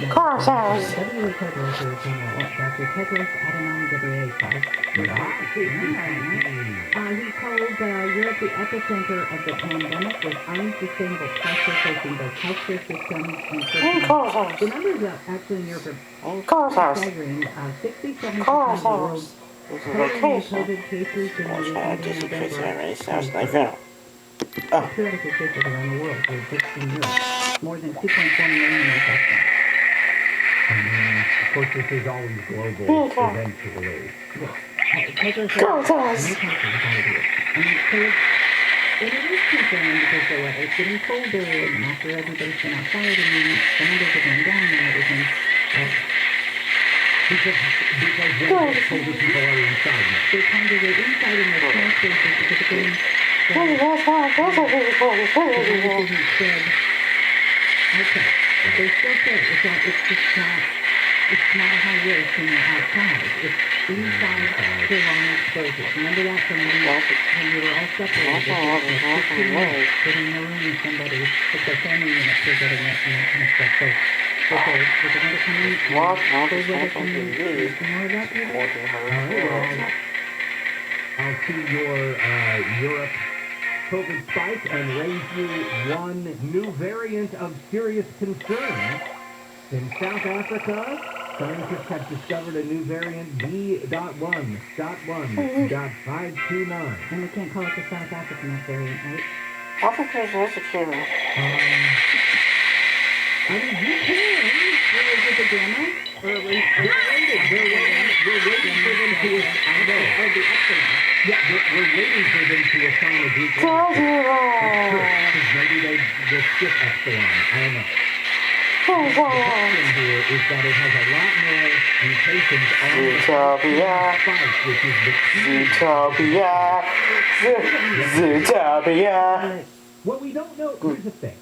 Car sounds. WHO co-director General Dr. Tedros Adhanom Ghebreyesus. He called Europe the epicenter of the pandemic with unsustainable pressure facing both healthcare systems and personnel. The numbers actually in Europe are staggering. 67% of the world's total COVID cases during the weekend in November. Theoretical cases around the world were just in Europe. More than 2.4 million infections. Of course, this is always global eventually. And it is concerning because the weather's getting colder, and after everybody's been outside, and the numbers are going down and everything. Because colder people are inside now. They're trying to get inside in their small spaces because it's getting... Okay. They still say it's not a high risk when you're outside. It's inside prolonged exposure. Remember that from when we were all separated? 15 minutes sitting in a room with somebody, with their family units were getting it and that kind of stuff. So, okay, we're going to come in and go with it and more of that. I'll see your Europe COVID spike and raise you one new variant of serious concern. In South Africa, scientists have discovered a new variant B.1.1.529. And we can't call it the South African variant, right? Africa's insecure. I mean, you can. Or is it the gamma? Or are we... We're waiting for them to... I know. Or the epsilon. Yeah, we're waiting for them to assign a Greek letter. Because maybe they skip epsilon. I don't know. The problem here is that it has a lot more mutations on the spike, which is the key. What we don't know, here's the thing.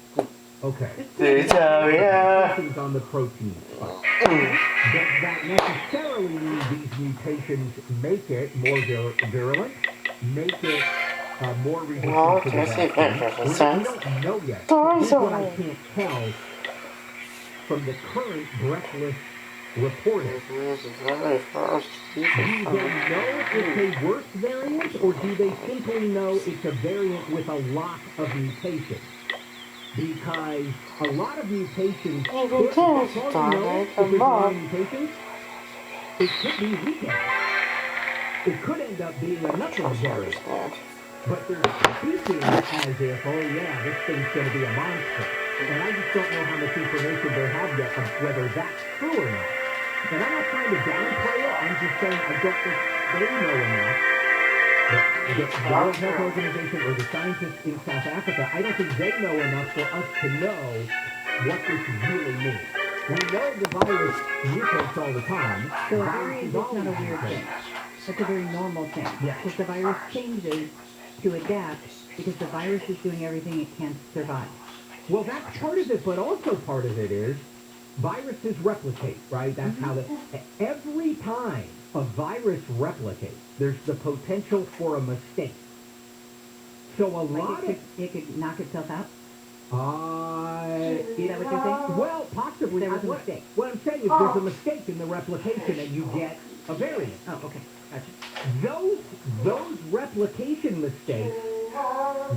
Okay. Mutations on the protein spike. Does that necessarily mean these mutations make it more virulent? Make it more resistant to the vaccine? We don't know yet. Here's what I can't tell from the current breathless reporting. Do they know it's a worse variant, or do they simply know it's a variant with a lot of mutations? Because a lot of mutations, it could be weekend. It could end up being another variant. But they're speaking as if, oh yeah, this thing's going to be a monster. And I just don't know how much information they have yet of whether that's true or not. And I'm not trying to downplay it, I'm just saying I don't think they know enough. The World Health Organization or the scientists in South Africa, I don't think they know enough for us to know what this really means. We know the virus mutates all the time. So a virus is not a weird thing. That's a very normal thing. Yeah. Because the virus changes to adapt because the virus is doing everything it can to survive. Well, that's part of it, but also part of it is viruses replicate, right? That's how every time a virus replicates, there's the potential for a mistake. So a lot of... It could knock itself out? Is that what you're saying? Well, possibly. There was a mistake. What I'm saying is there's a mistake in the replication and you get a variant. Oh, okay. Gotcha. Those replication mistakes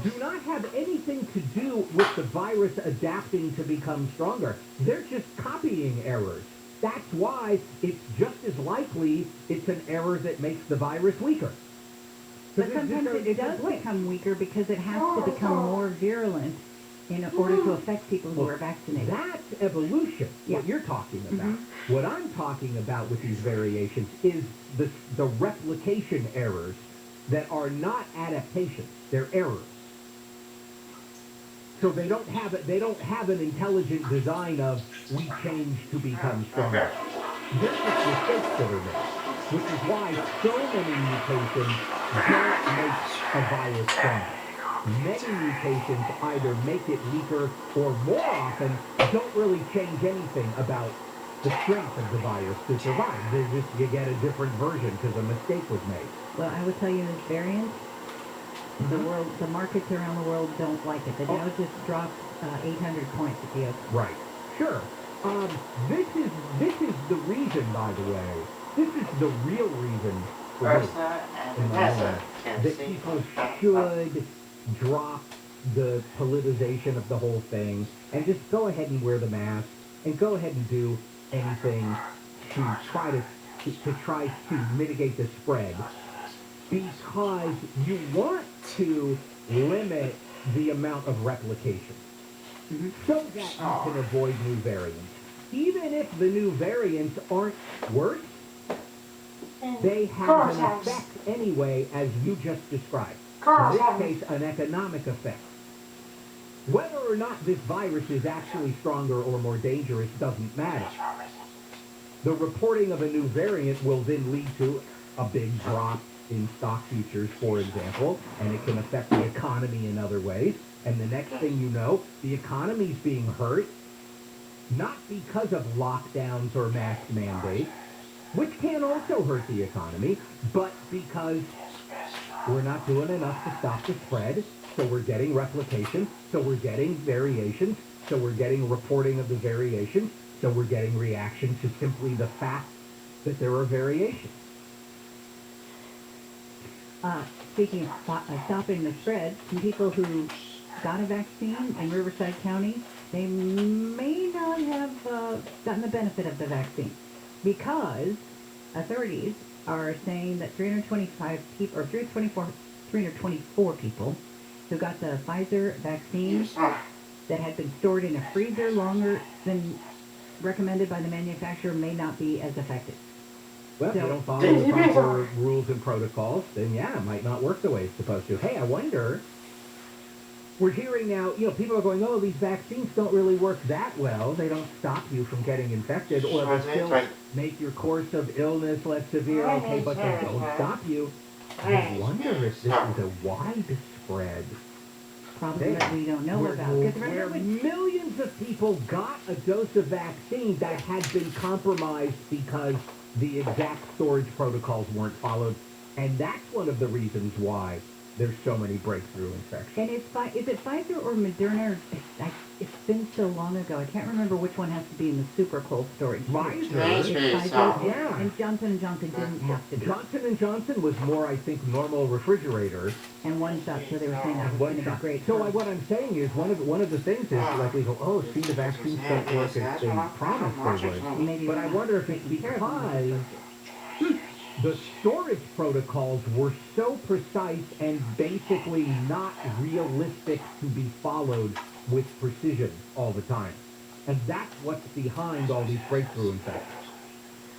do not have anything to do with the virus adapting to become stronger. They're just copying errors. That's why it's just as likely it's an error that makes the virus weaker. But sometimes it does become weaker because it has to become more virulent in order to affect people who are vaccinated. That's evolution, what you're talking about. What I'm talking about with these variations is the replication errors that are not adaptations. They're errors. So they don't have an intelligent design of we change to become stronger. They're just mistakes that are made, which is why so many mutations don't make a virus stronger. Many mutations either make it weaker or more often don't really change anything about the strength of the virus to survive. You get a different version because a mistake was made. Well, I would tell you this variant, the markets around the world don't like it. The Dow just dropped 800 points at the open. Right. Sure. This is the reason, by the way. This is the real reason for me, in my mind, that people should drop the politicization of the whole thing and just go ahead and wear the mask and go ahead and do anything to try to mitigate the spread, because you want to limit the amount of replication so that you can avoid new variants. Even if the new variants aren't worse, they have an effect anyway, as you just described. In this case, an economic effect. Whether or not this virus is actually stronger or more dangerous doesn't matter. The reporting of a new variant will then lead to a big drop in stock futures, for example, and it can affect the economy in other ways. And the next thing you know, the economy's being hurt, not because of lockdowns or mask mandates, which can also hurt the economy, but because we're not doing enough to stop the spread, so we're getting replication, so we're getting variations, so we're getting reporting of the variations, so we're getting reaction to simply the fact that there are variations. Speaking of stopping the spread, some people who got a vaccine in Riverside County, they may not have gotten the benefit of the vaccine, because authorities are saying that 324 people who got the Pfizer vaccine that had been stored in a freezer longer than recommended by the manufacturer may not be as effective. Well, if you don't follow the proper rules and protocols, then yeah, it might not work the way it's supposed to. Hey, I wonder, we're hearing now, people are going, oh, these vaccines don't really work that well. They don't stop you from getting infected, or they still make your course of illness less severe. Okay, but they don't stop you. I wonder if this is a widespread Problem that we don't know about. Where millions of people got a dose of vaccine that had been compromised because the exact storage protocols weren't followed. And that's one of the reasons why there's so many breakthrough infections. And is it Pfizer or Moderna? It's been so long ago. I can't remember which one has to be in the super cold storage. Pfizer, yeah. And Johnson & Johnson didn't have to be. Johnson & Johnson was more, I think, normal refrigerator. And one shot, so they were saying that was going to be great. So what I'm saying is, one of the things is, like, we go, oh, see, the vaccines don't work as they promised they would. Maybe, but I wonder if it's because the storage protocols were so precise and basically not realistic to be followed with precision all the time. And that's what's behind all these breakthrough infections.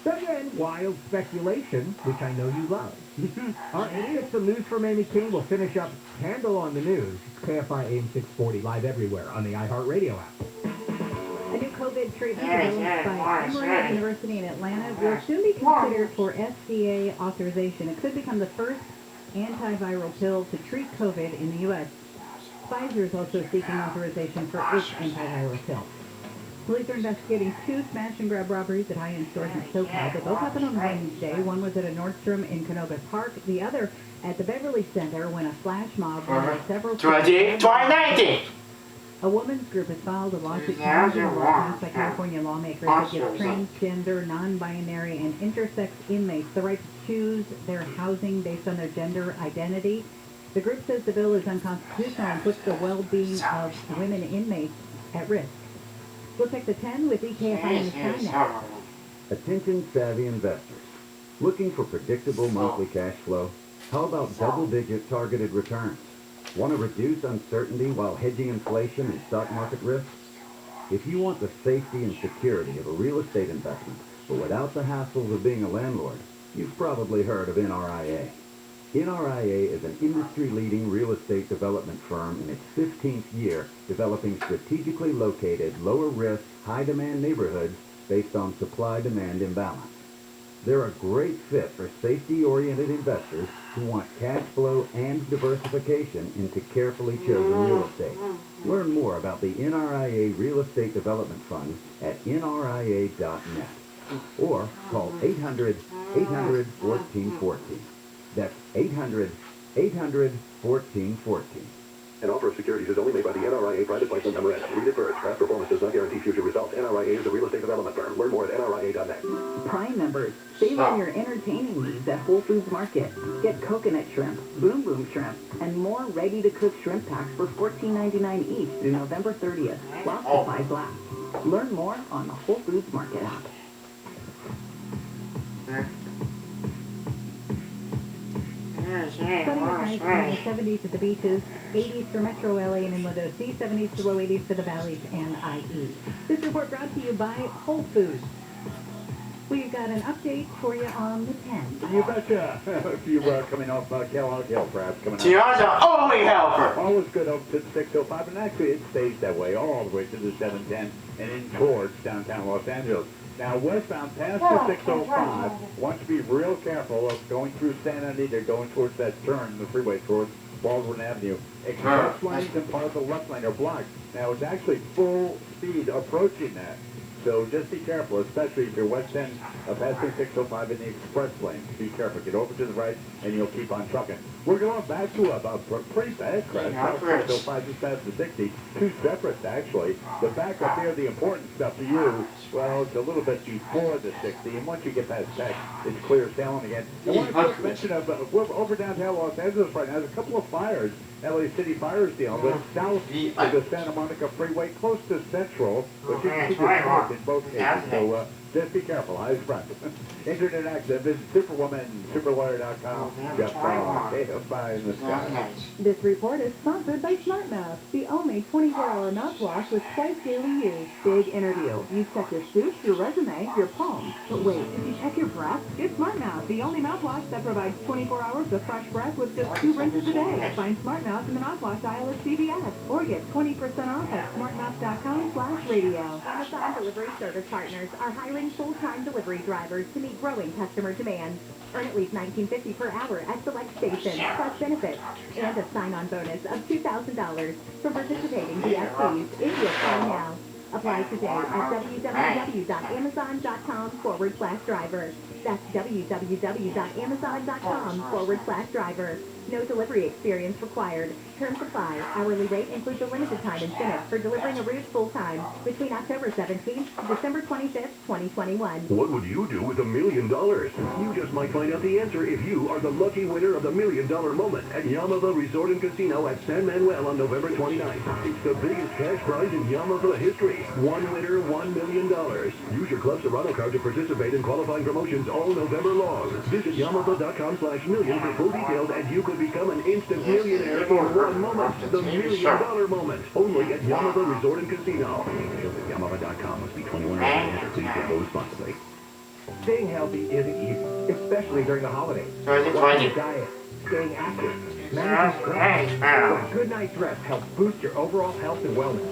So again, wild speculation, which I know you love. All right, let's get some news from Amy King. We'll finish up Handle on the News. It's Kfi AM 640, live everywhere on the iHeartRadio app. A new COVID treatment developed by Emory University in Atlanta will soon be considered for FDA authorization. It could become the first antiviral pill to treat COVID in the U.S. Pfizer is also seeking authorization for its antiviral pill. Police are investigating two smash-and-grab robberies at high-end stores in SoCal. They both happened on Wednesday. One was at a Nordstrom in Canoga Park. The other at the Beverly Center when a flash mob raided several... 2019! A women's group has filed a lawsuit challenging a law passed by California lawmakers that gives transgender, non-binary, and intersex inmates the right to choose their housing based on their gender identity. The group says the bill is unconstitutional and puts the well-being of women inmates at risk. We'll check the 10 with EKFI in the sky now. Attention savvy investors. Looking for predictable monthly cash flow? How about double-digit targeted returns? Want to reduce uncertainty while hedging inflation and stock market risks? If you want the safety and security of a real estate investment, but without the hassles of being a landlord, you've probably heard of NRIA. NRIA is an industry-leading real estate development firm in its 15th year, developing strategically located, lower-risk, high-demand neighborhoods based on supply-demand imbalance. They're a great fit for safety-oriented investors who want cash flow and diversification into carefully chosen real estate. Learn more about the NRIA Real Estate Development Fund at nria.net or call 800-800-1414. That's 800-800-1414. An offer of securities is only made by the NRIA private placement memorandum. Read it first. Past performance does not guarantee future results. NRIA is a real estate development firm. Learn more at nria.net. Prime members, save on your entertaining needs at Whole Foods Market. Get coconut shrimp, boom boom shrimp, and more ready-to-cook shrimp packs for $14.99 each through November 30th, while supplies last. Learn more on the Whole Foods Market app. 70s at the beaches, 80s for Metro LA and Inland OC, 70s to low 80s for the valleys and IE. This report brought to you by Whole Foods. We've got an update for you on the 10. You betcha. If you coming off Kellogg Hill, perhaps coming Tiana's out. the only helper. Always good up to the 605, and actually it stays that way all the way to the 710 and in towards downtown Los Angeles. Now, westbound past the 605, want to be real careful of going through Santa Anita, going towards that turn, the freeway towards Baldwin Avenue. Express lanes and part of the left lane are blocked. Now, it's actually full speed approaching that. So just be careful, especially if you're west end past the 605 in the express lane. Be careful. Get over to the right, and you'll keep on trucking. We're going back to a pretty bad crash. South 605 just past the 60. Two separates, actually. The backup there, the important stuff for you, well, it's a little bit before the 60. And once you get past that, it's clear sailing again. I want to quick mention of, we're over downtown Los Angeles right now. There's a couple of fires. LA City Fires dealing with south of the Santa Monica Freeway, close to Central, but you can see the fires in both cases, so just be careful, eyes front. Internet access, visit superwoman.superlawyer.com. Jeff Kfi in the sky. This report is sponsored by SmartMouth, the only 24-hour mouthwash with twice daily use. Big interview. You check your suit, your resume, your palm. But wait, did you check your breath? Get SmartMouth, the only mouthwash that provides 24 hours of fresh breath with just 2 rinses a day. Find SmartMouth in the mouthwash aisle at CVS or get 20% off at smartmouth.com/radio. Amazon delivery service partners are hiring full-time delivery drivers to meet growing customer demand. Earn at least $19.50 per hour at select stations, plus benefits, and a sign-on bonus of $2,000 for participating DSPs if you apply now. Apply today at www.amazon.com/driver. That's www.amazon.com/driver. No delivery experience required. Terms apply. Hourly rate includes a limited time incentive for delivering a route full-time between October 17th to December 25th, 2021. What would you do with $1 million? You just might find out the answer if you are the lucky winner of the $1 Million Moment at Yamava Resort and Casino at San Manuel on November 29th. It's the biggest cash prize in Yamava history. One winner, $1 million. Use your Club Serrano card to participate in qualifying promotions all November long. Visit yamava.com/million for full details, and you could become an instant millionaire in one moment. The $1 Million Moment. Only at Yamava Resort and Casino. Details at yamava.com. Must be 21 or older. Please get those responsibly. Staying healthy isn't easy, especially during the holidays. So is it Watching funny? your diet, staying active, managing stress. But a good night's rest helps boost your overall health and wellness.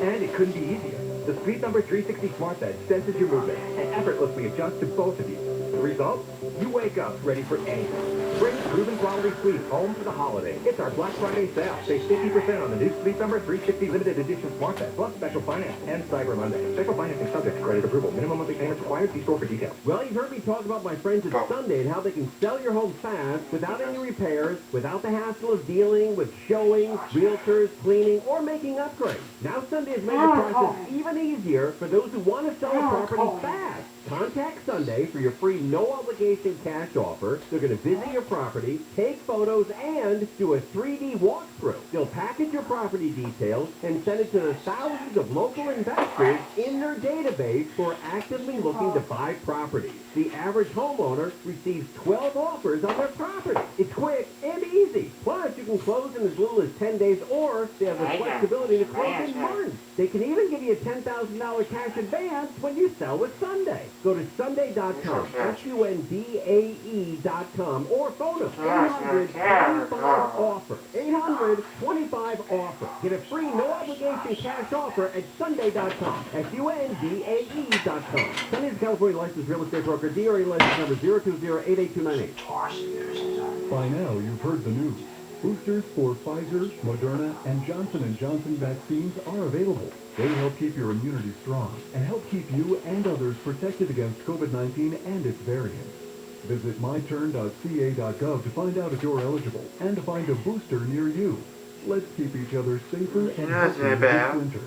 And it couldn't be easier. The Sleep Number 360 smart bed senses your movement and effortlessly adjusts to both of you. The result? You wake up ready for anything. Bring proven quality sleep home for the holiday. It's our Black Friday sale. Save 50% on the new Sleep Number 360 limited edition smart bed, plus special finance and Cyber Monday. Special financing subject to credit approval. Minimum monthly payments required. See store for details. Well, you've heard me talk about my friends at Sunday and how they can sell your home fast without any repairs, without the hassle of dealing with showings, realtors, cleaning, or making upgrades. Now Sunday has made the process even easier for those who want to sell a property fast. Contact Sunday for your free no-obligation cash offer. They're going to visit your property, take photos, and do a 3D walkthrough. They'll package your property details and send it to the thousands of local investors in their database who are actively looking to buy properties. The average homeowner receives 12 offers on their property. It's quick and easy. Plus, you can close in as little as 10 days, or they have the flexibility to close in months. They can even give you a $10,000 cash advance when you sell with Sunday. Go to Sunday.com, SUNDAE.com, or phone them 800-25-OFFER. 800-25-OFFER. Get a free no-obligation cash offer at Sunday.com, SUNDAE.com. Sunday is a California licensed real estate broker, DRA license number 020-88298. By now, you've heard the news. Boosters for Pfizer, Moderna, and Johnson & Johnson vaccines are available. They help keep your immunity strong and help keep you and others protected against COVID-19 and its variants. Visit myturn.ca.gov to find out if you're eligible and to find a booster near you. Let's keep each other safer and Yes, healthier bear. this winter.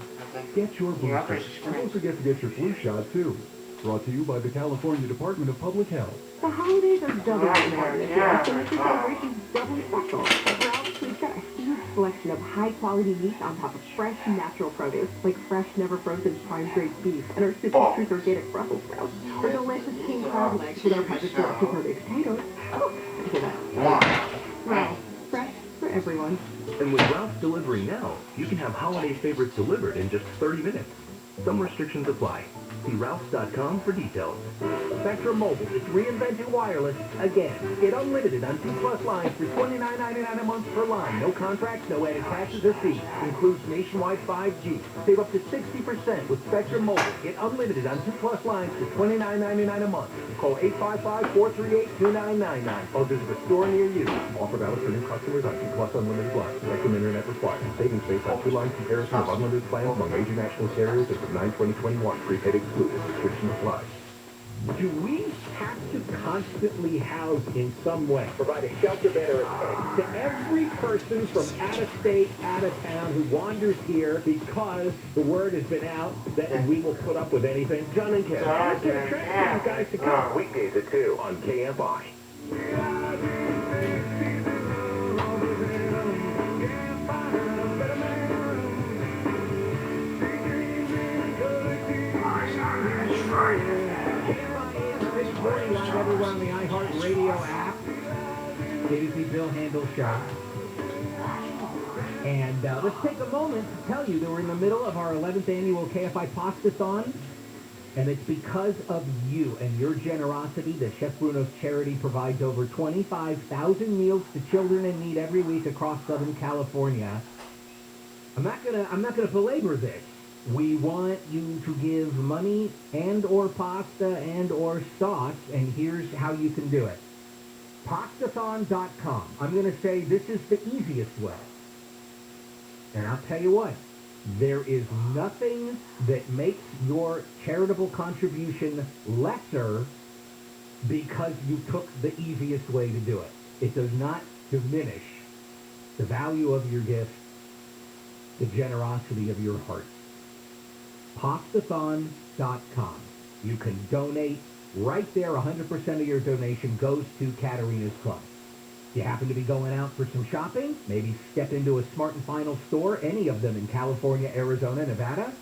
Get your booster, and don't forget to get your flu shot, too. Brought to you by the California Department of Public Health. The holidays are doubly important this year, so make your celebrations doubly special. At Ralph's, we've got a huge selection of high-quality meat on top of fresh, natural produce, like fresh, never-frozen prime-grade beef and our super truth organic Brussels sprouts, or delicious king crab legs with our private selected roasted potatoes. Oh, look at that. Ralph's, fresh for everyone. And with Ralph's Delivery Now, you can have holiday favorites delivered in just 30 minutes. Some restrictions apply. See Ralphs.com for details. Spectrum Mobile is reinventing wireless again. Get unlimited on 2+ lines for $29.99 a month per line. No contracts, no added taxes or fees. Includes nationwide 5G. Save up to 60% with Spectrum Mobile. Get unlimited on 2+ lines for $29.99 a month. Call 855-438-2999 or visit a store near you. Offer valid for new customers on 2+ unlimited lines. Spectrum Internet required. Savings based on 2-line comparison of unlimited plans among major national carriers as of 9/2021. Prepaid excluded. Restriction applies. Do we have to constantly house in some way, provide a shelter bed or a tent to every person from out of state, out of town who wanders here because the word has been out that we will put up with anything? John and Ken. Let's get a track for you guys to come. Weekdays at 2 on Kfi. This morning, live everywhere on the iHeartRadio app. It is the Bill Handel Show. And let's take a moment to tell you that we're in the middle of our 11th annual KFI Pastathon. And it's because of you and your generosity that Chef Bruno's charity provides over 25,000 meals to children in need every week across Southern California. I'm not gonna belabor this. We want you to give money and or pasta and or sauce, and here's how you can do it. Pastathon.com. I'm going to say this is the easiest way. And I'll tell you what, there is nothing that makes your charitable contribution lesser because you took the easiest way to do it. It does not diminish the value of your gift, the generosity of your heart. Pastathon.com. You can donate right there. 100% of your donation goes to Katarina's Club. If you happen to be going out for some shopping, maybe step into a Smart & Final store, any of them in California, Arizona, Nevada.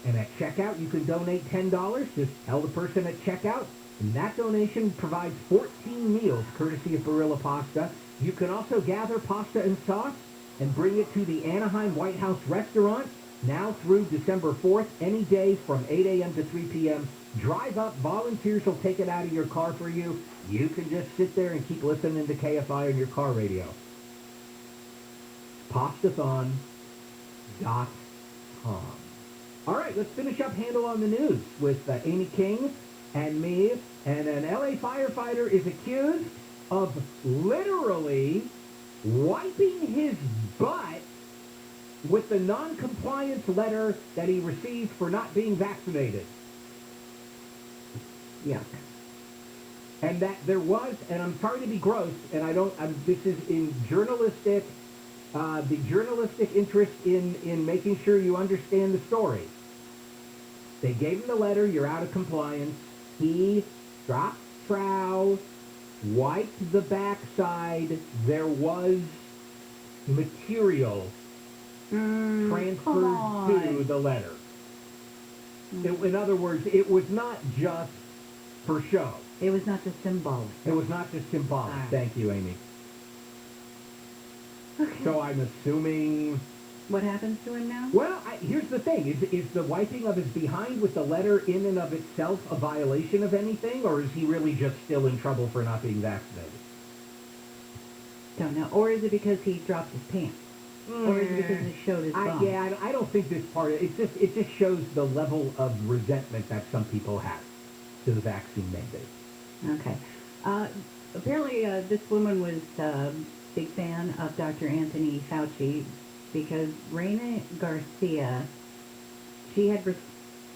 And at checkout, you can donate $10. Just tell the person at checkout. And that donation provides 14 meals, courtesy of Barilla Pasta. You can also gather pasta and sauce and bring it to the Anaheim White House restaurant. Now through December 4th, any day from 8 a.m. to 3 p.m. Drive up. Volunteers will take it out of your car for you. You can just sit there and keep listening to KFI on your car radio. Pastathon.com. All right, let's finish up Handle on the News with Amy King and me. And an LA firefighter is accused of literally wiping his butt with the non-compliance letter that he received for not being vaccinated. Yeah. And that there was, and I'm sorry to be gross, and this is in journalistic, the journalistic interest in making sure you understand the story. They gave him the letter, you're out of compliance. He dropped trow, wiped the backside. There was material transferred to the letter. In other words, it was not just for show. It was not just symbolic. It was not just symbolic. Right. Thank you, Amy. Okay. So I'm assuming... What happens to him now? Well, here's the thing. Is the wiping of his behind with the letter in and of itself a violation of anything, or is he really just still in trouble for not being vaccinated? Don't know. Or is it because he dropped his pants? Or is it because he showed his bum? I don't think this part, it just shows the level of resentment that some people have to the vaccine mandate. Okay. Apparently, this woman was a big fan of Dr. Anthony Fauci because Reina Garcia, she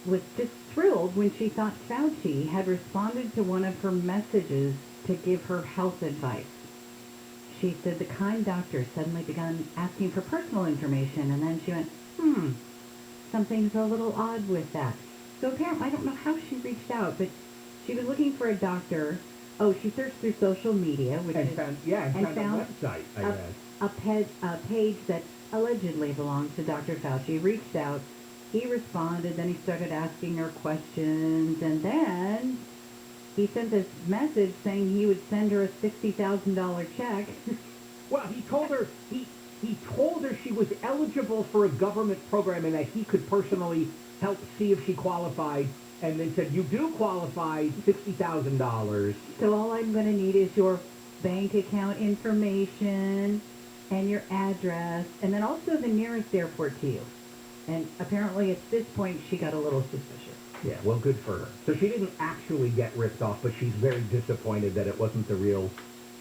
was just thrilled when she thought Fauci had responded to one of her messages to give her health advice. she said the kind doctor suddenly began asking for personal information, and then she went, something's a little odd with that. So apparently, I don't know how she reached out, but she was looking for a doctor. Oh, she searched through social media, which And is... found a website, I guess. A page that allegedly belonged to Dr. Fauci, reached out. He responded, then he started asking her questions, and then he sent this message saying he would send her a $60,000 check. Well, he told her she was eligible for a government program and that he could personally help see if she qualified, and then said, you do qualify, $60,000. So all I'm going to need is your bank account information and your address, and then also the nearest airport to you. And apparently at this point she got a little suspicious. Yeah, well, good for her. So she didn't actually get ripped off, but she's very disappointed that it wasn't the real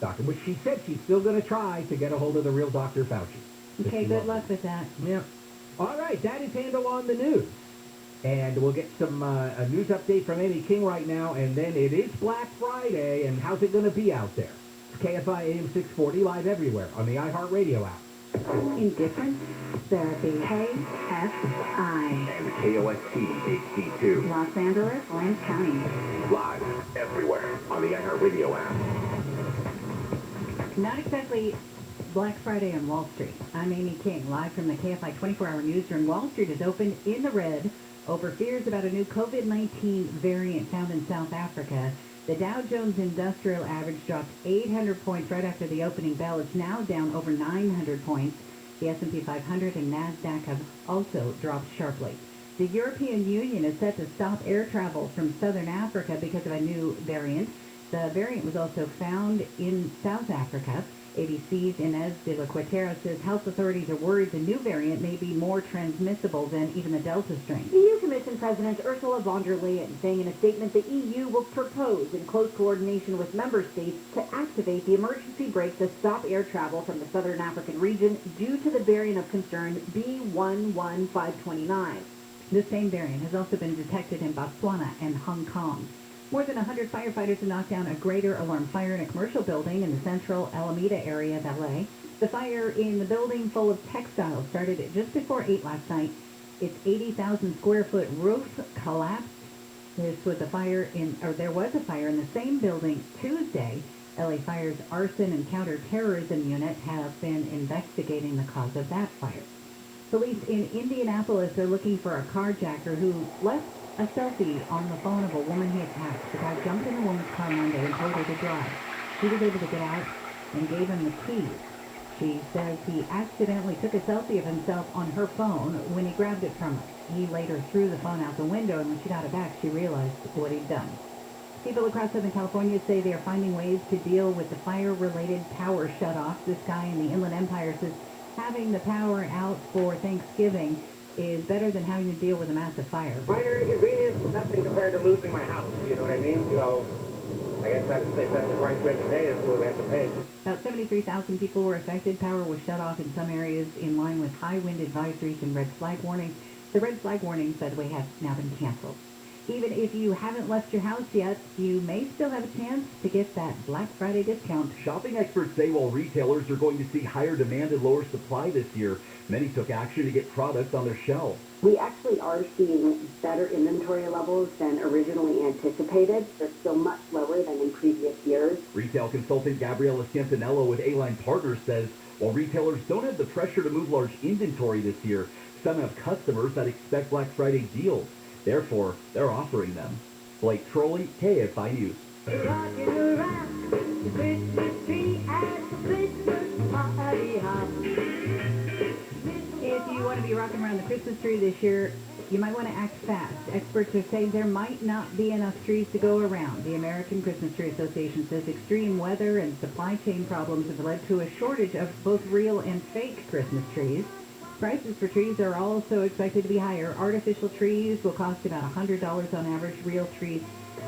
doctor, which she said she's still going to try to get a hold of the real Dr. Fauci. Okay, good luck with that. Yeah. All right, that is Handle on the News. And we'll get some a news update from Amy King right now, and then it is Black Friday, and how's it going to be out there? It's KFI AM 640, live everywhere on the iHeartRadio app. Indifference Therapy, KFI. And KOST HD2. Los Angeles, Orange County. Live everywhere on the iHeartRadio app. Not exactly Black Friday on Wall Street. I'm Amy King, live from the KFI 24-hour newsroom. Wall Street is open in the red over fears about a new COVID-19 variant found in South Africa. The Dow Jones Industrial Average dropped 800 points right after the opening bell. It's now down over 900 points. The S&P 500 and NASDAQ have also dropped sharply. The European Union is set to stop air travel from southern Africa because of a new variant. The variant was also found in South Africa. ABC's Inez de la Cuetera says health authorities are worried the new variant may be more transmissible than even the Delta strain. EU Commission President Ursula von der Leyen saying in a statement the EU will propose in close coordination with member states to activate the emergency brake to stop air travel from the southern African region due to the variant of concern B11529. The same variant has also been detected in Botswana and Hong Kong. More than 100 firefighters have knocked down a greater alarm fire in a commercial building in the central Alameda area of L.A. The fire in the building full of textiles started just before 8 last night. Its 80,000 square foot roof collapsed. There was a fire in the same building Tuesday. L.A. Fire's arson and counterterrorism unit have been investigating the cause of that fire. Police in Indianapolis are looking for a carjacker who left a selfie on the phone of a woman he attacked. The guy jumped in the woman's car Monday and told her to drive. She was able to get out and gave him the keys. She says he accidentally took a selfie of himself on her phone when he grabbed it from her. He later threw the phone out the window, and when she got it back, she realized what he'd done. People across Southern California say they are finding ways to deal with the fire-related power shutoffs. This guy in the Inland Empire says having the power out for Thanksgiving is better than having to deal with a massive fire. Minor inconvenience, nothing compared to losing my house, you know what I mean? So, I guess that's the price we have to pay is what we have to pay. About 73,000 people were affected. Power was shut off in some areas in line with high wind advisories and red flag warnings. The red flag warnings, by the way, have now been canceled. Even if you haven't left your house yet, you may still have a chance to get that Black Friday discount. Shopping experts say while retailers are going to see higher demand and lower supply this year, many took action to get products on their shelves. We actually are seeing better inventory levels than originally anticipated. They're still much lower than in previous years. Retail consultant Gabriela Scantinello with A-Line Partners says while retailers don't have the pressure to move large inventory this year, some have customers that expect Black Friday deals. Therefore, they're offering them. Blake Trolley, KFI News. If you want to be rocking around the Christmas tree this year, you might want to act fast. Experts are saying there might not be enough trees to go around. The American Christmas Tree Association says extreme weather and supply chain problems have led to a shortage of both real and fake Christmas trees. Prices for trees are also expected to be higher. Artificial trees will cost about $100 on average. Real trees,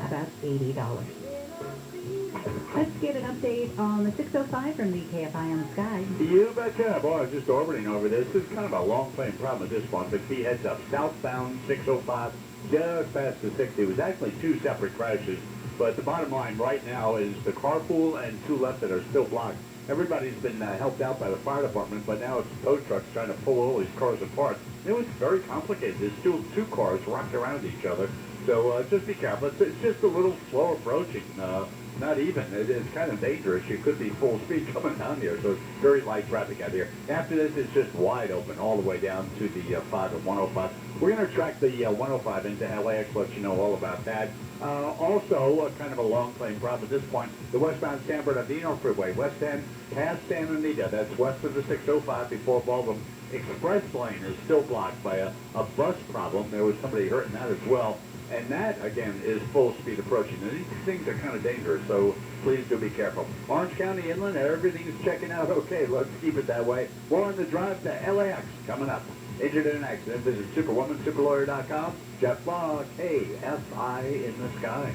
about $80. Let's get an update on the 605 from the Kfi Am sky. You betcha. Boy, I was just orbiting over this. This is kind of a long-playing problem at this point, but key heads up. Southbound 605, just past the 60. It was actually two separate crashes, but the bottom line right now is the carpool and two left that are still blocked everybody's been helped out by the fire department, but now it's tow trucks trying to pull all these cars apart. It was very complicated. There's still two cars wrapped around each other, so just be careful. It's just a little slow approaching. Not even. It's kind of dangerous. You could be full speed coming down here, so it's very light traffic out here. After this, it's just wide open all the way down to the 5 and 105. We're going to track the 105 into LAX, let you know all about that. Also, kind of a long claim problem at this point, the westbound San Bernardino Freeway, west end past Santa Anita, that's west of the 605 before Baldwin. Express lane is still blocked by a bus problem. There was somebody hurt in that as well. And that, again, is full speed approaching. And these things are kind of dangerous, so please do be careful. Orange County Inland, everything's checking out okay. Let's keep it that way. More on the drive to LAX coming up. Injured in an accident, visit superwoman.superlawyer.com. Jeff Law, KFI in the sky.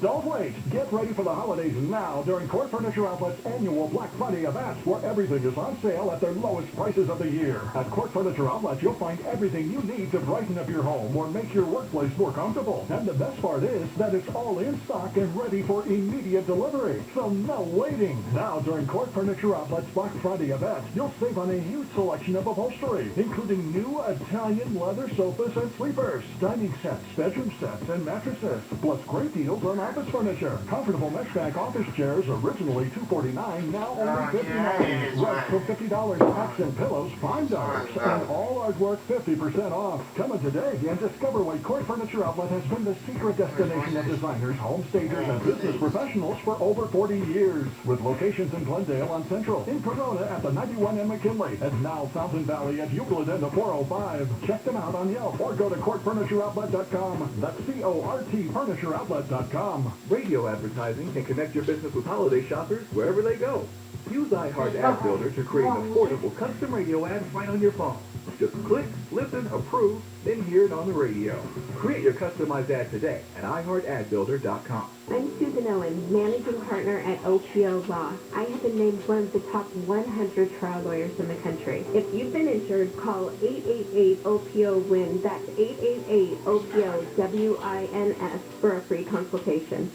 Don't wait. Get ready for the holidays now during Court Furniture Outlet's annual Black Friday event, where everything is on sale at their lowest prices of the year. At Court Furniture Outlet, you'll find everything you need to brighten up your home or make your workplace more comfortable. And the best part is that it's all in stock and ready for immediate delivery. So no waiting. Now during Court Furniture Outlet's Black Friday event, you'll save on a huge selection of upholstery, including new Italian leather sofas and sleepers, dining sets, bedroom sets, and mattresses, plus great deals on office furniture. Comfortable mesh back office chairs, originally $249, now only $59. Rugs for $50, hats and pillows $5, and all artwork 50% off. Come in today and discover why Court Furniture Outlet has been the secret destination of designers, home stagers, and business professionals for over 40 years. With locations in Glendale on Central, in Corona at the 91 and McKinley, and now Fountain Valley at Euclid and the 405. Check them out on Yelp or go to courtfurnitureoutlet.com. That's CORT furnitureoutlet.com. Radio advertising can connect your business with holiday shoppers wherever they go. Use iHeart Ad Builder to create affordable custom radio ads right on your phone. Just click, listen, approve, then hear it on the radio. Create your customized ad today at iHeartAdBuilder.com. I'm Susan Owen, managing partner at OPO Law. I have been named one of the top 100 trial lawyers in the country. If you've been injured, call 888-OPO-WIN. That's 888-OPO-WINS for a free consultation.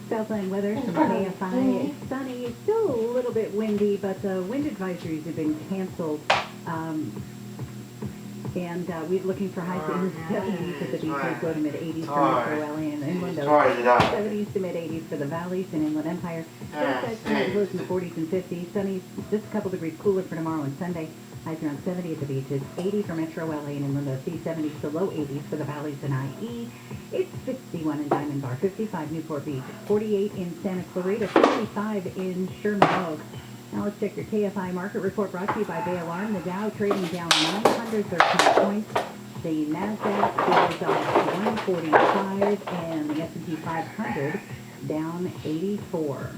Southland weather from KFI. It's sunny. It's still a little bit windy, but the wind advisories have been canceled. And we're looking for highs in the 70s at the beaches, low to mid-80s for Metro LA and Inland Ocean, 70s to mid-80s for the valleys and Inland Empire. Sunset lows in the 40s and 50s. Sunny, just a couple degrees cooler for tomorrow and Sunday. Highs around 70 at the beaches, 80 for Metro LA and Inland OC, 70s to low 80s for the valleys and IE. It's 61 in Diamond Bar, 55 Newport Beach, 48 in Santa Clarita, 55 in Sherman Oaks. Now let's check your KFI Market Report brought to you by Bay Alarm. The Dow trading down 913 points. The NASDAQ is off 145 and the S&P 500 down 84.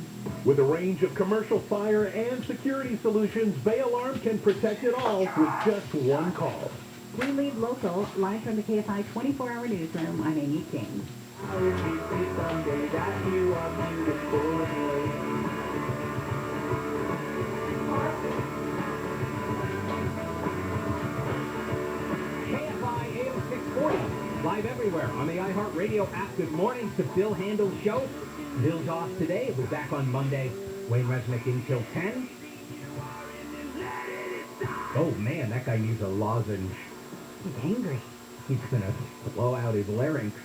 With a range of commercial fire and security solutions, Bay Alarm can protect it all with just one call. We lead local, live from the KFI 24-hour newsroom. I'm Amy King. KFI AM 640, live everywhere on the iHeartRadio app. Good morning to Bill Handel's show. Bill's off today. We'll be back on Monday. Wayne Resnick until 10. Oh, man, that guy needs a lozenge. He's angry. He's going to blow out his larynx.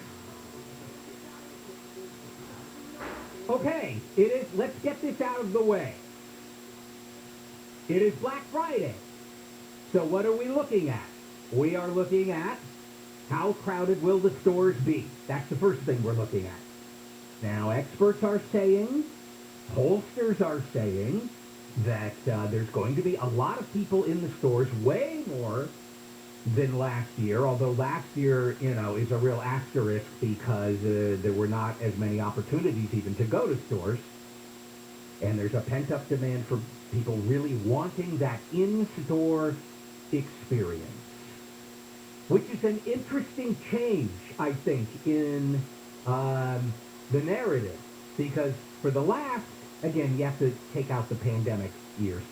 Okay, let's get this out of the way. It is Black Friday. So what are we looking at? We are looking at how crowded will the stores be. That's the first thing we're looking at. Now, experts are saying, pollsters are saying, that there's going to be a lot of people in the stores, way more than last year, although last year, is a real asterisk because there were not as many opportunities even to go to stores. And there's a pent-up demand for people really wanting that in-store experience, which is an interesting change, I think, in the narrative, because for the last, again, you have to take out the pandemic years,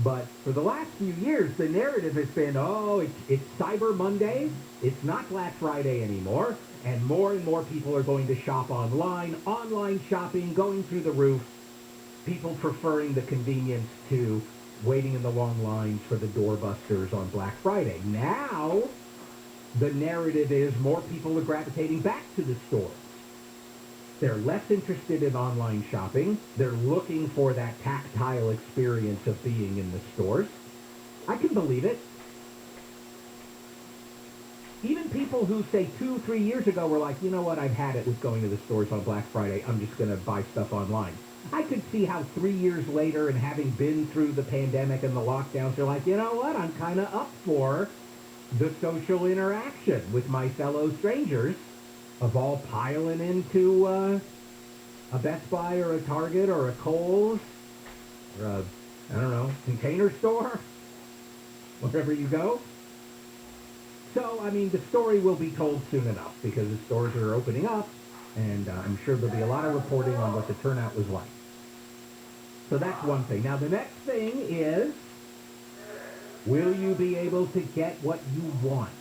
But for the last few years, the narrative has been, oh, it's Cyber Monday, it's not Black Friday anymore, and more people are going to shop online, online shopping going through the roof, people preferring the convenience to waiting in the long lines for the doorbusters on Black Friday. Now, the narrative is more people are gravitating back to the store. They're less interested in online shopping. They're looking for that tactile experience of being in the stores. I can believe it. Even people who, say, 2-3 years ago were like, you know what, I've had it with going to the stores on Black Friday. I'm just going to buy stuff online. I could see how 3 years later and having been through the pandemic and the lockdowns, they're like, you know what, I'm kind of up for the social interaction with my fellow strangers of all piling into a Best Buy or a Target or a Kohl's or a, I don't know, Container Store, wherever you go. So, I mean, the story will be told soon enough because the stores are opening up, and I'm sure there'll be a lot of reporting on what the turnout was like. So that's one thing. Now, the next thing is, will you be able to get what you want?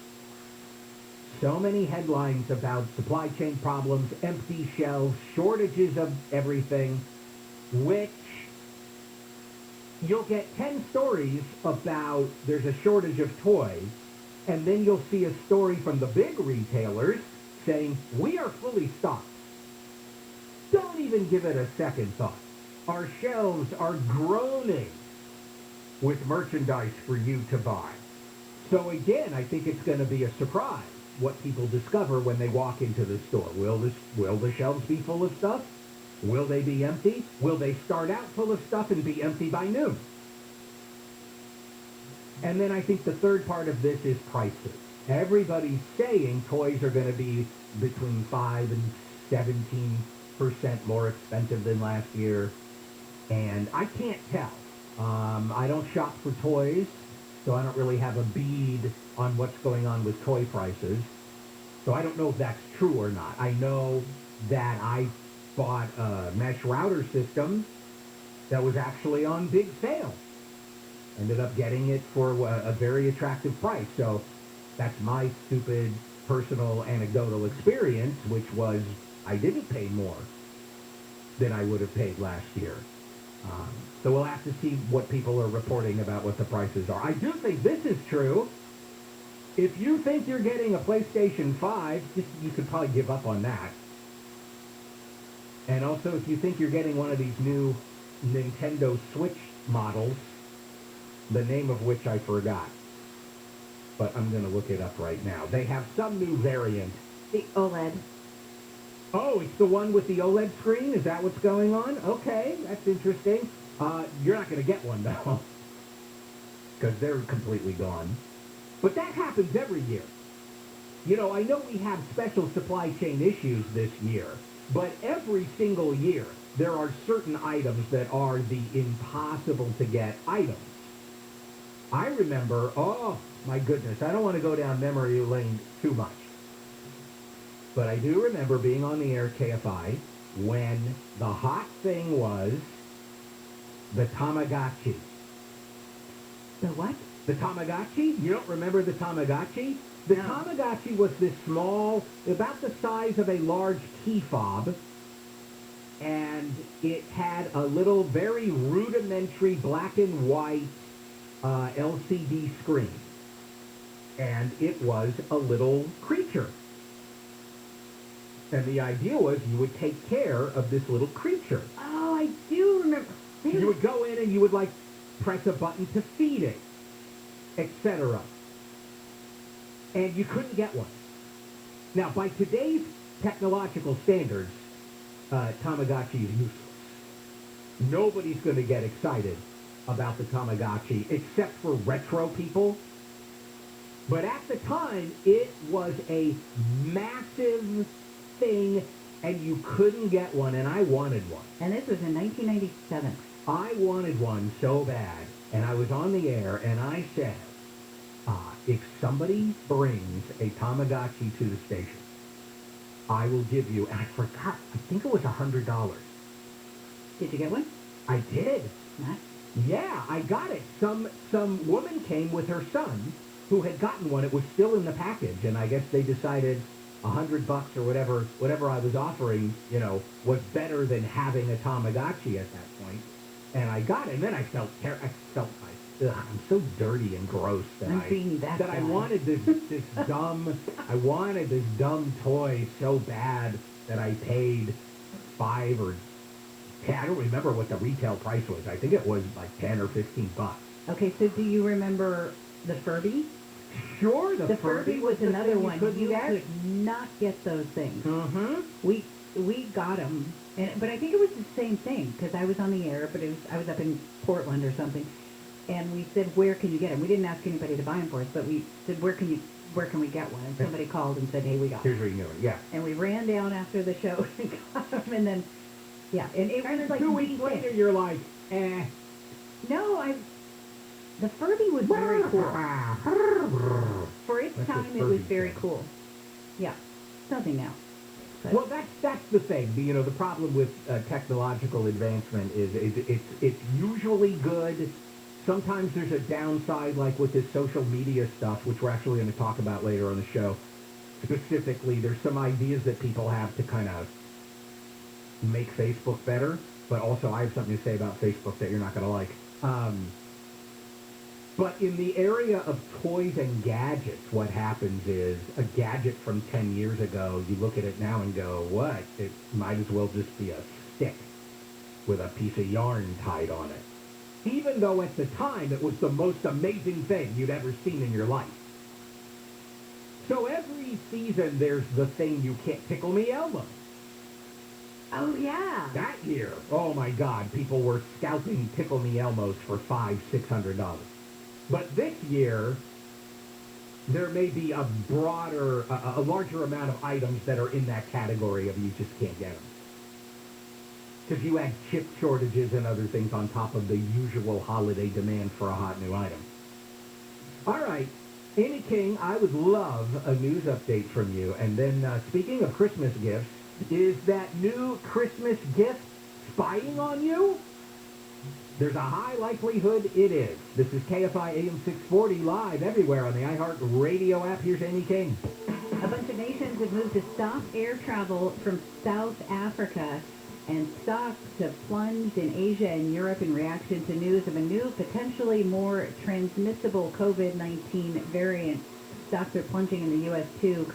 So many headlines about supply chain problems, empty shelves, shortages of everything, which you'll get 10 stories about there's a shortage of toys, and then you'll see a story from the big retailers saying, we are fully stocked. Don't even give it a second thought. Our shelves are groaning with merchandise for you to buy. So again, I think it's going to be a surprise what people discover when they walk into the store. Will the shelves be full of stuff? Will they be empty? Will they start out full of stuff and be empty by noon? And then I think the third part of this is prices. Everybody's saying toys are going to be between 5 and 17% more expensive than last year. And I can't tell. I don't shop for toys, so I don't really have a bead on what's going on with toy prices. So I don't know if that's true or not. I know that I bought a mesh router system that was actually on big sale. Ended up getting it for a very attractive price. So that's my stupid personal anecdotal experience, which was I didn't pay more than I would have paid last year. So we'll have to see what people are reporting about what the prices are. I do think this is true. If you think you're getting a PlayStation 5, you could probably give up on that. And also, if you think you're getting one of these new Nintendo Switch models, the name of which I forgot, but I'm going to look it up right now. They have some new variant. The OLED. Oh, it's the one with the OLED screen? Is that what's going on? Okay, that's interesting. You're not going to get one, though, because they're completely gone. But that happens every year. You know, I know we have special supply chain issues this year, but every single year there are certain items that are the impossible-to-get items. I remember, oh, my goodness, I don't want to go down memory lane too much. But I do remember being on the air at Kfi when the hot thing was the Tamagotchi. The what? The Tamagotchi? You don't remember the Tamagotchi? The Tamagotchi was this small, about the size of a large key fob, and it had a little very rudimentary black and white LCD screen. And it was a little creature. And the idea was you would take care of this little creature. Oh, I do remember. You would go in and you would, like, press a button to feed it, etc. And you couldn't get one. Now, by today's technological standards, Tamagotchi is useless. Nobody's going to get excited about the Tamagotchi except for retro people. But at the time, it was a massive thing, and you couldn't get one, and I wanted one. And this was in 1997. I wanted one so bad, and I was on the air, and I said, if somebody brings a Tamagotchi to the station, I will give you, and I forgot, I think it was $100. Did you get one? I did. Nice. Yeah, I got it. Some woman came with her son who had gotten one. It was still in the package, and I guess they decided $100 or whatever I was offering, was better than having a Tamagotchi at that point. And I got it, and then I felt I'm so dirty and gross that I wanted this dumb toy so bad that I paid $5 or $10. I don't remember what the retail price was. I think it was like $10 or $15. Okay, so do you remember the Furby? Sure, the Furby was another one. You could not get those things. Mm-hmm. We got them, but I think it was the same thing because I was on the air, but I was up in Portland or something, and we said, "Where can you get them?" We didn't ask anybody to buy them for us, but we said, "Where can we get one?" And somebody called and said, "Hey, we got them." Here's where you know it. Yeah. And we ran down after the show and got them, and then and it was like 2 weeks later, you're like, eh. No, the Furby was very cool. For its time, it was very cool. Yeah, something now. But Well, that's the thing. The problem with technological advancement is it's usually good. Sometimes there's a downside, like with this social media stuff, which we're actually going to talk about later on the show. Specifically, there's some ideas that people have to kind of make Facebook better, but also I have something to say about Facebook that you're not going to like. But in the area of toys and gadgets, what happens is a gadget from 10 years ago, you look at it now and go, what? It might as well just be a stick with a piece of yarn tied on it. Even though at the time it was the most amazing thing you'd ever seen in your life. So every season there's the thing you can't tickle me Elmo. Oh, yeah. That year, oh my God, people were scalping Tickle Me Elmos for $500-$600. But this year, there may be a larger amount of items that are in that category of you just can't get them. Because you had chip shortages and other things on top of the usual holiday demand for a hot new item. All right, Amy King, I would love a news update from you. And then, speaking of Christmas gifts, is that new Christmas gift spying on you? There's a high likelihood it is. This is KFI AM 640 live everywhere on the iHeart Radio app. Here's Amy King. A bunch of nations have moved to stop air travel from South Africa, and stocks have plunged in Asia and Europe in reaction to news of a new, potentially more transmissible COVID-19 variant. Stocks are plunging in the U.S. too,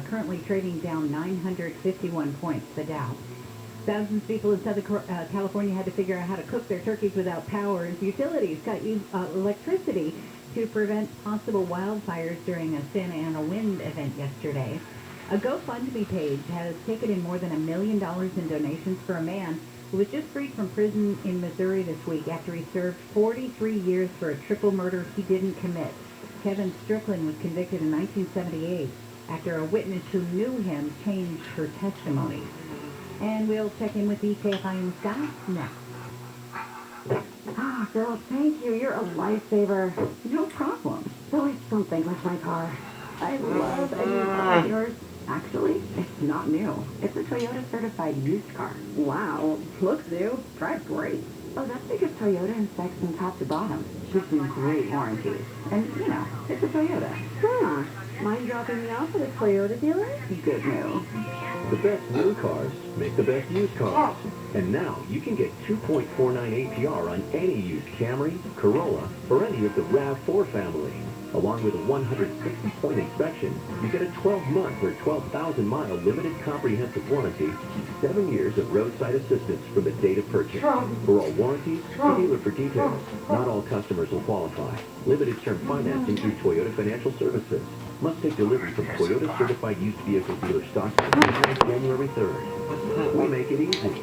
currently trading down 951 points, the Dow. Thousands of people in Southern California had to figure out how to cook their turkeys without power, as utilities cut electricity to prevent possible wildfires during a Santa Ana wind event yesterday. A GoFundMe page has taken in more than $1 million in donations for a man who was just freed from prison in Missouri this week after he served 43 years for a triple murder he didn't commit. Kevin Strickland was convicted in 1978 after a witness who knew him changed her testimony. And we'll check in with the KFI Am Sky next. Ah, girl, thank you. You're a lifesaver. No problem. It's always something with my car. I love a new car of yours. Actually, it's not new. It's a Toyota certified used car. Wow, looks new. Drives great. Oh, that's because Toyota inspects from top to bottom. Gives them great warranties. And, it's a Toyota. Huh. Mind dropping me off at a Toyota dealer? Good move. The best new cars make the best used cars. And now you can get 2.49 APR on any used Camry, Corolla, or any of the RAV4 family. Along with a 160-point inspection, you get a 12-month or 12,000-mile limited comprehensive warranty, 7 years of roadside assistance from the date of purchase. For all warranties, see dealer for details. Not all customers will qualify. Limited term financing through Toyota Financial Services. Must take delivery from Toyota Certified Used Vehicle Dealer stock January 3rd. We make it easy.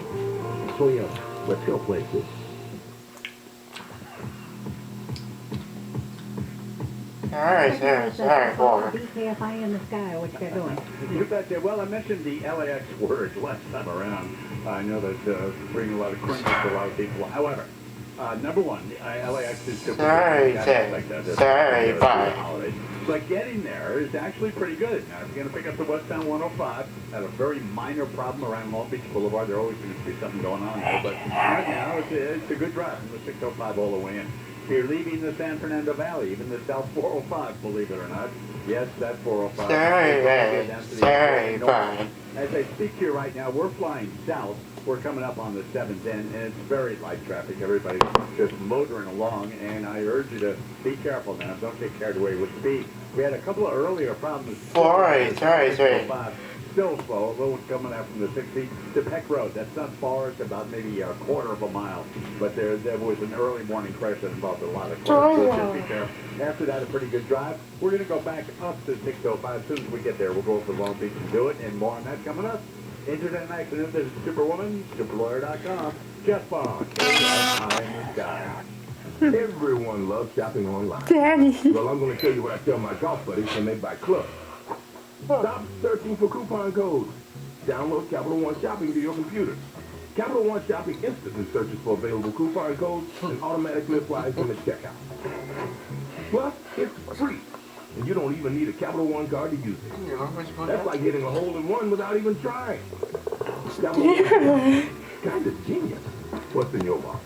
Toyota, let's go places. Alright, Walter. KFI in the sky, what you got going? You betcha. Well, I mentioned the LAX word last time around. I know that bringing a lot of crinkles to a lot of people. However, number one, LAX is typically Sorry, bye. But getting there is actually pretty good. Now, if you're going to pick up the westbound 105, had a very minor problem around Long Beach Boulevard. There always seems to be something going on there. But right now, it's a good drive from the 605 all the way in. If you're leaving the San Fernando Valley, even the South 405, believe it or not. Yes, that 405. As I speak to you right now, we're flying south. We're coming up on the 710, and it's very light traffic. Everybody's just motoring along, and I urge you to be careful now. Don't get carried away with speed. We had a couple of earlier problems. Sorry. Still slow. A little coming out from the 60 to Peck Road. That's not far. It's about maybe a quarter of a mile. But there was an early morning crash that involved a lot of cars. So just be careful. After that, a pretty good drive. We're going to go back up to 605. As soon as we get there, we'll go over to Long Beach and do it. And more on that coming up. Internet and accident. This is Superwoman, superlawyer.com. Jeff Bond, Kfi in the sky. Everyone loves shopping online. Daddy. Well, I'm going to tell you what I tell my golf buddies when they buy clubs. Stop searching for coupon codes. Download Capital One Shopping to your computer. Capital One Shopping instantly searches for available coupon codes and automatically applies them at checkout. Plus, it's free, and you don't even need a Capital One card to use it. That's like hitting a hole-in-one without even trying. Capital One, kind of genius. What's in your wallet?